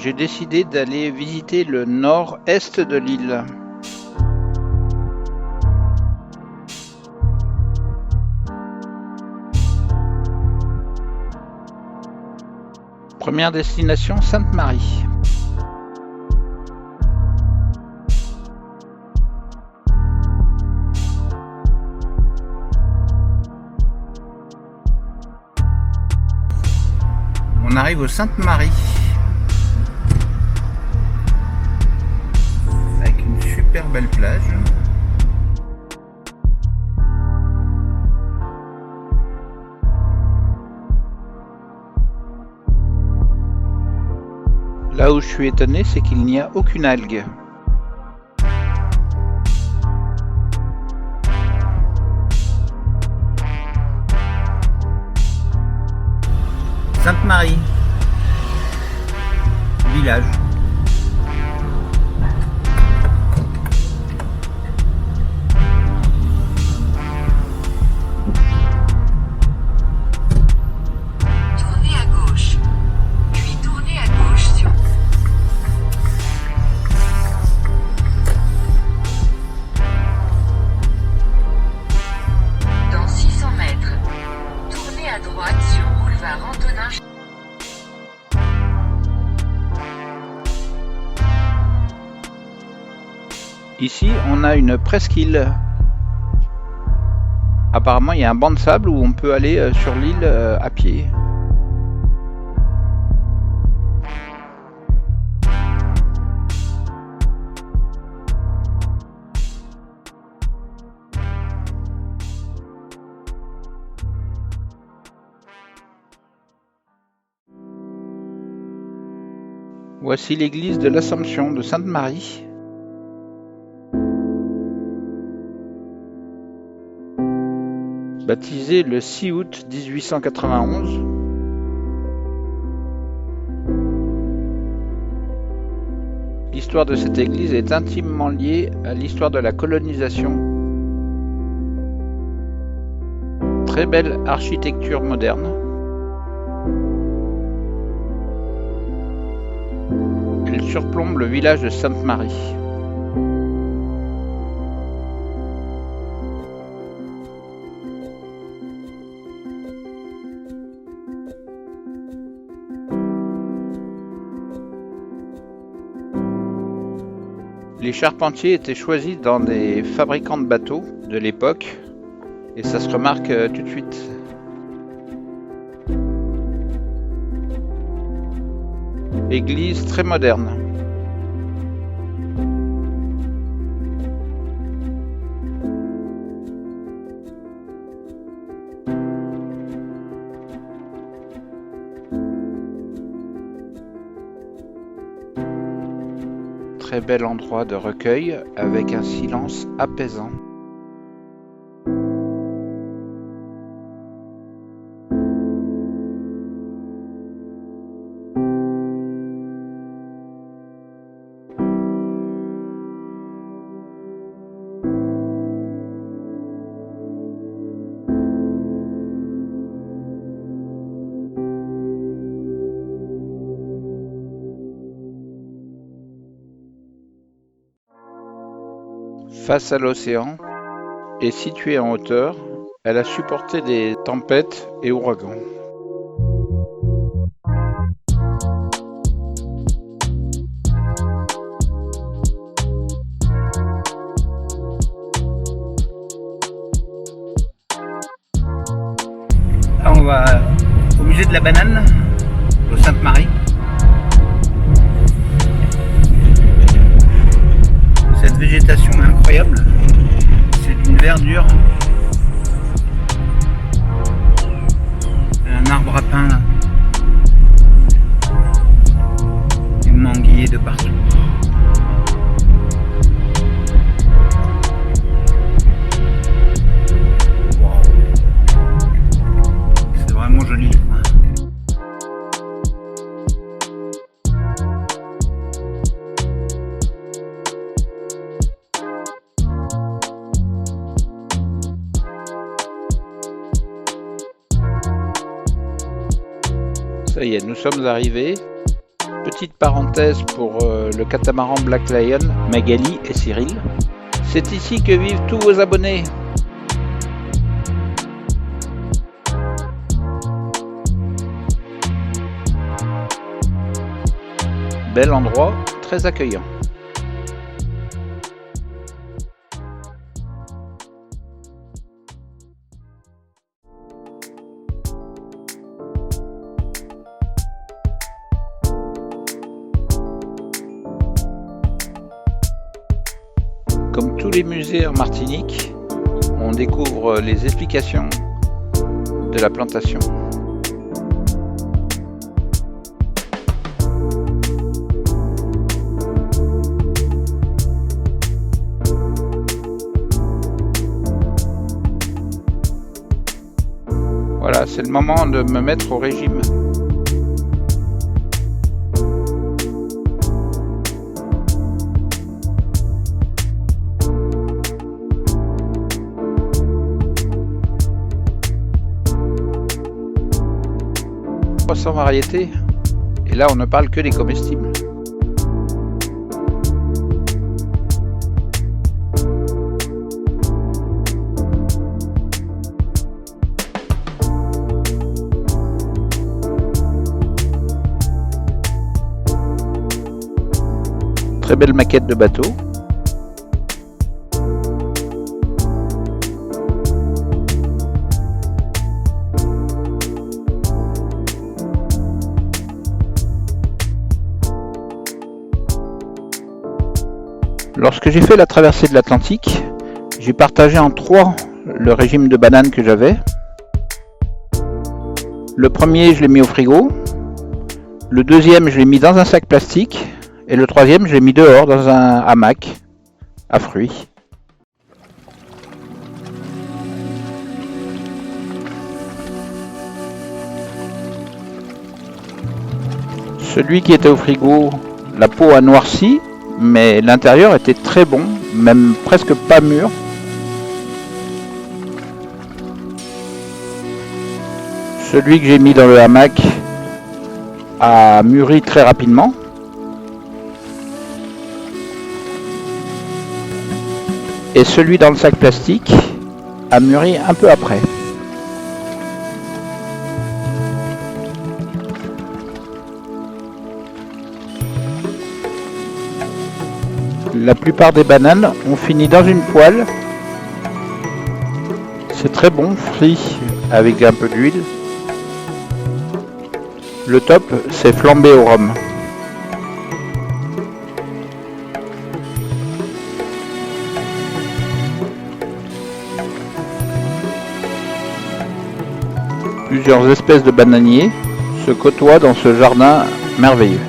j'ai décidé d'aller visiter le nord-est de l'île. Première destination, Sainte-Marie. On arrive au Sainte-Marie. Avec une super belle plage. Là où je suis étonné, c'est qu'il n'y a aucune algue. Sainte-Marie, village. Tournez à gauche, puis tournez à gauche sur... Dans 600 mètres, tournez à droite sur boulevard Antonin. Ici, on a une presqu'île. Apparemment, il y a un banc de sable où on peut aller sur l'île à pied. Voici l'église de l'Assomption de Sainte-Marie. Baptisée le 6 août 1891. L'histoire de cette église est intimement liée à l'histoire de la colonisation. Très belle architecture moderne. Elle surplombe le village de Sainte-Marie. Les charpentiers étaient choisis dans des fabricants de bateaux de l'époque et ça se remarque tout de suite. Église très moderne. Très bel endroit de recueil avec un silence apaisant. Face à l'océan et située en hauteur, elle a supporté des tempêtes et ouragans. Là, on va au musée de la banane, au Sainte-Marie. Cette végétation est incroyable, c'est d'une verdure, un arbre à pain, des manguiers de partout. Wow. C'est vraiment joli. Ça y est, nous sommes arrivés. petite parenthèse pour le catamaran Black Lion, Magali et Cyril. C'est ici que vivent tous vos abonnés. Bel endroit, très accueillant. Comme tous les musées en Martinique, on découvre les explications de la plantation. Voilà, c'est le moment de me mettre au régime. Sans variété, et là on ne parle que des comestibles. Très belle maquette de bateau. Lorsque j'ai fait la traversée de l'Atlantique, j'ai partagé en 3 le régime de bananes que j'avais. Le premier, je l'ai mis au frigo. Le deuxième, je l'ai mis dans un sac plastique. Et le troisième, je l'ai mis dehors dans un hamac à fruits. Celui qui était au frigo, la peau a noirci, mais l'intérieur était très bon, même presque pas mûr. Celui que j'ai mis dans le hamac a mûri très rapidement. Et celui dans le sac plastique a mûri un peu après. La plupart des bananes ont fini dans une poêle. C'est très bon, frit avec un peu d'huile. Le top, c'est flambé au rhum. Plusieurs espèces de bananiers se côtoient dans ce jardin merveilleux.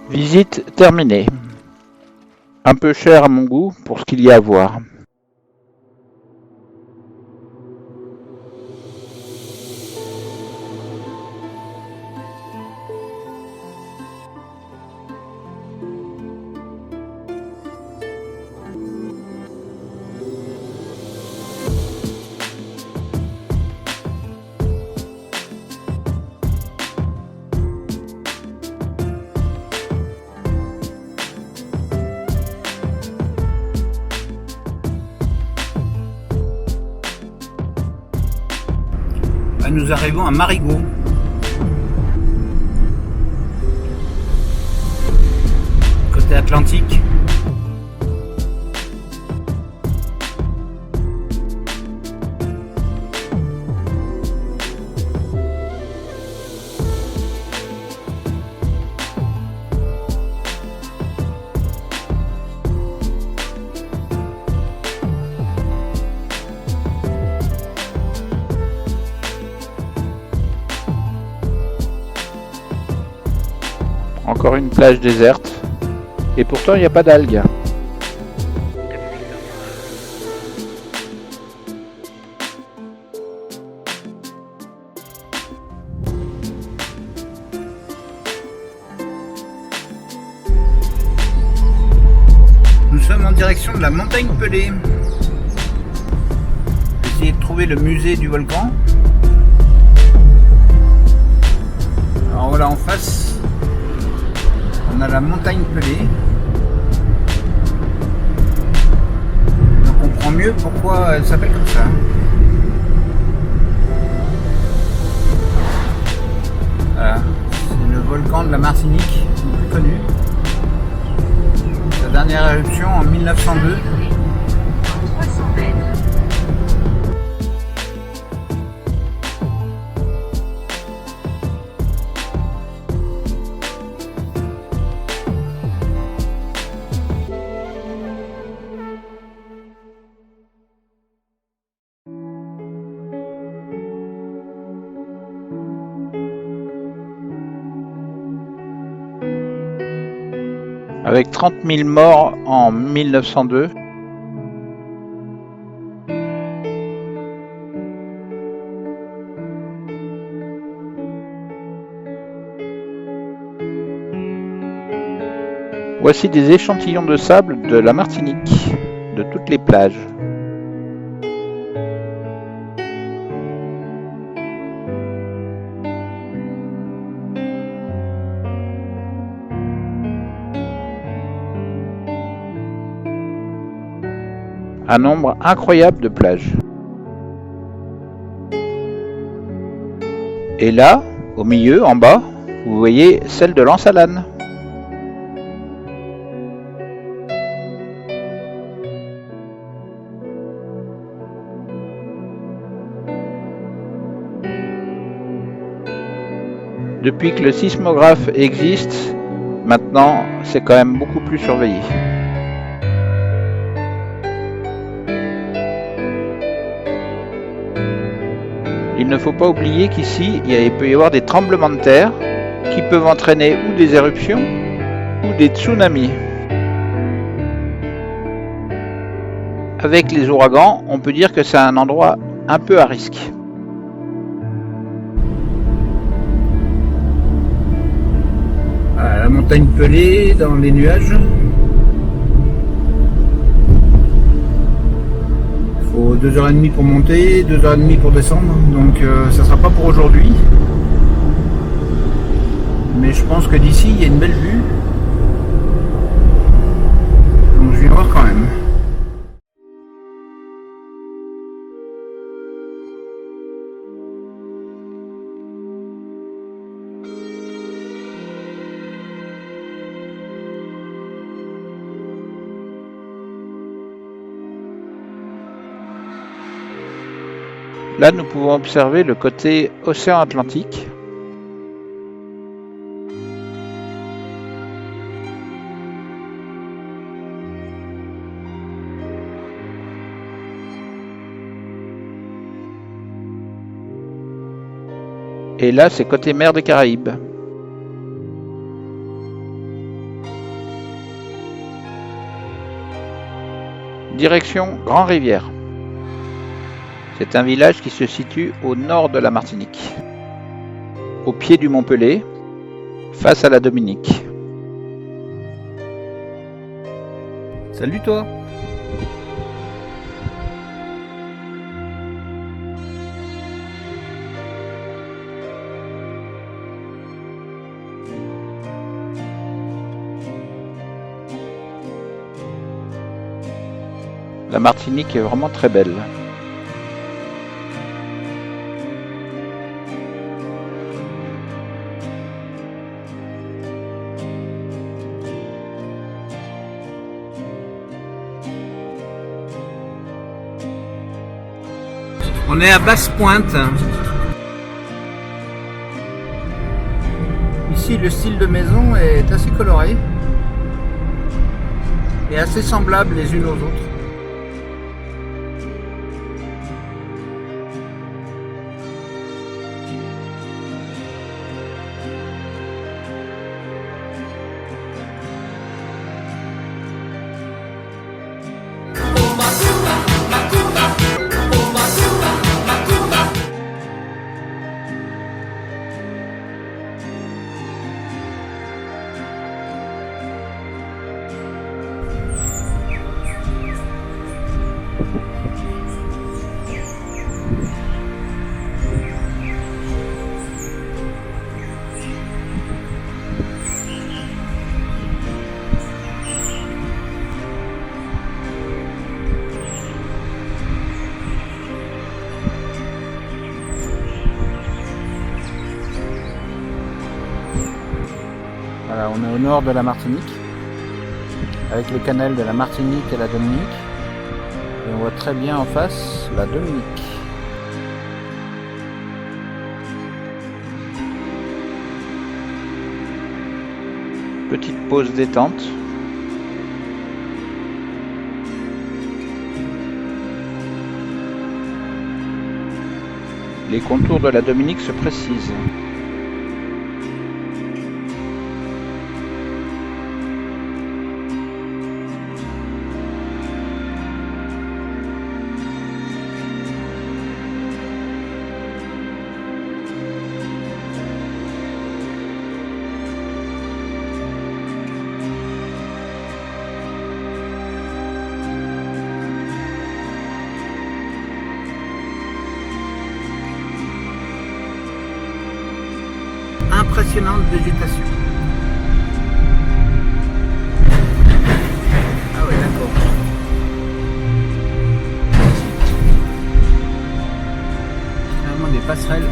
Visite terminée. Un peu cher à mon goût pour ce qu'il y a à voir. Nous arrivons à Marigot. Atlantique. Encore une plage déserte. Et pourtant, il n'y a pas d'algues. Nous sommes en direction de la montagne Pelée. Essayez de trouver le musée du volcan. Alors voilà, en face, on a la montagne Pelée. On comprend mieux pourquoi elle s'appelle comme ça. Voilà, c'est le volcan de la Martinique, le plus connu. Sa dernière éruption en 1902. Dans 300 mètres. Avec 30 000 morts en 1902. Voici des échantillons de sable de la Martinique, de toutes les plages. Un nombre incroyable de plages. Et là, au milieu, en bas, vous voyez celle de Lansalane. Depuis que le sismographe existe, maintenant, c'est quand même beaucoup plus surveillé. Il ne faut pas oublier qu'ici, il peut y avoir des tremblements de terre qui peuvent entraîner ou des éruptions ou des tsunamis. Avec les ouragans, on peut dire que c'est un endroit un peu à risque. La montagne Pelée dans les nuages. Il faut 2h30 pour monter, 2h30 pour descendre, donc ça sera pas pour aujourd'hui. Mais je pense que d'ici il y a une belle vue. Donc je vais voir quand même. Là, nous pouvons observer le côté océan Atlantique. Et là, c'est côté mer des Caraïbes. Direction Grand-Rivière. C'est un village qui se situe au nord de la Martinique, au pied du Mont Pelée, face à la Dominique. Salut toi! La Martinique est vraiment très belle. On est à Basse-Pointe. Ici, le style de maison est assez coloré et assez semblable les unes aux autres. Voilà, on est au nord de la Martinique, avec le canal de la Martinique et la Dominique. Et on voit très bien en face la Dominique. Petite pause détente. Les contours de la Dominique se précisent. Impressionnante végétation. Ah ouais, d'accord. Finalement des passerelles.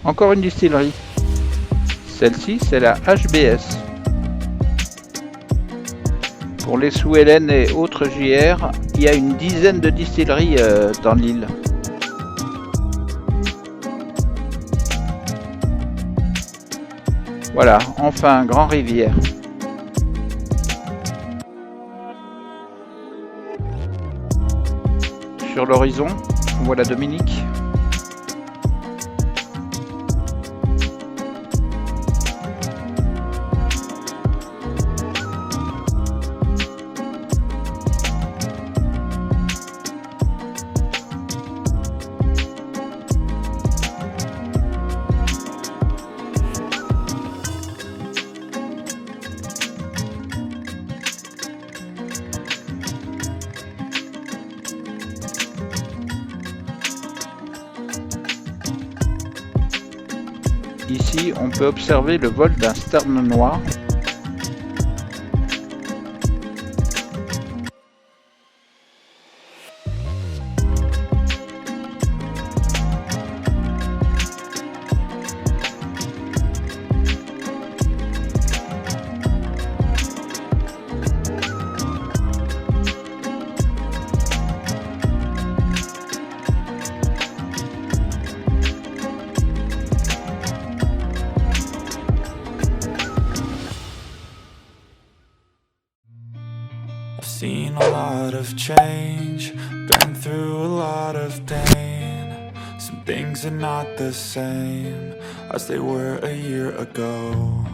Encore une distillerie. Celle-ci, c'est la HBS. Pour les Sous Hélène et autres JR, il y a une dizaine de distilleries dans l'île. Voilà, enfin, Grand Rivière. Sur l'horizon, on voit la Dominique. Ici, on peut observer le vol d'un sterne noir. I've seen a lot of change, been through a lot of pain. Some things are not the same as they were a year ago.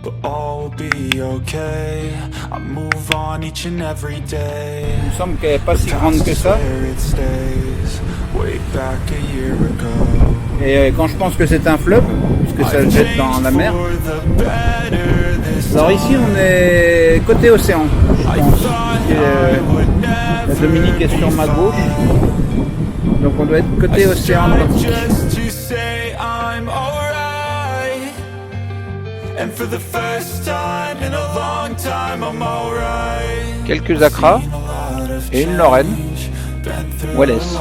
but all will be okay. I move on each and every day. Il me semble qu'elle n'est pas si grande que ça. Where it stays, way back a year ago. Et quand je pense que c'est un fleuve, puisque ça se jette dans la mer. Alors ici on est côté océan, je pense. La Dominique est sur ma gauche. Donc on doit être côté océan Atlantique. Quelques Accra et une Lorraine. Wallace.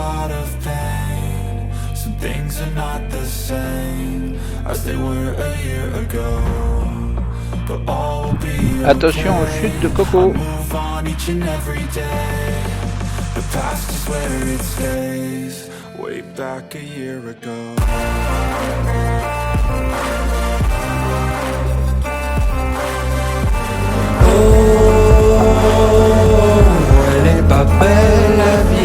Attention aux chutes de coco. The past is where it stays, way back a year ago. Oh, elle est pas belle la vie.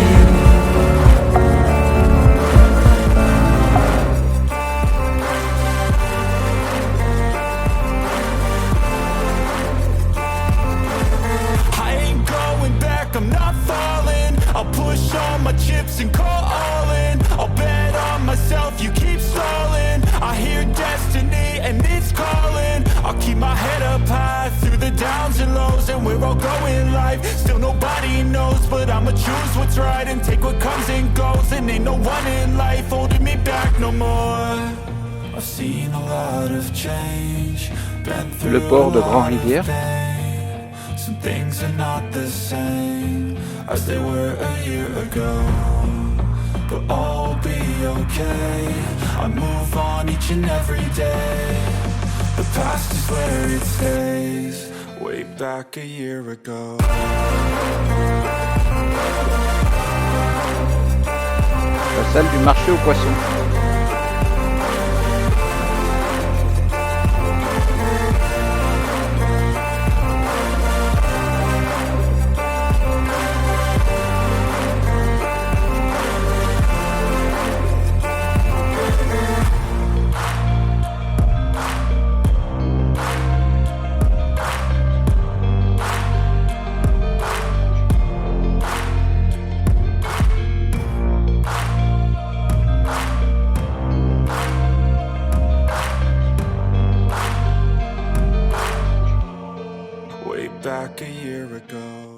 I ain't going back, I'm not falling. I'll push all my chips and call all in. I'll bet on myself, you keep stalling. I hear destiny and it's calling. I'll keep my head up high through the downs and lows. And we're all going life, still nobody knows. But I'ma choose what's right and take what comes and goes. And ain't no one in life holding me back no more. I've seen a lot of change, been through Le port de Grand-Rivière. Some things are not the same as they were a year ago, but all will be okay. I move on each and every day. The past is where it stays, way back a year ago. La salle du marché aux poissons. Way back a year ago.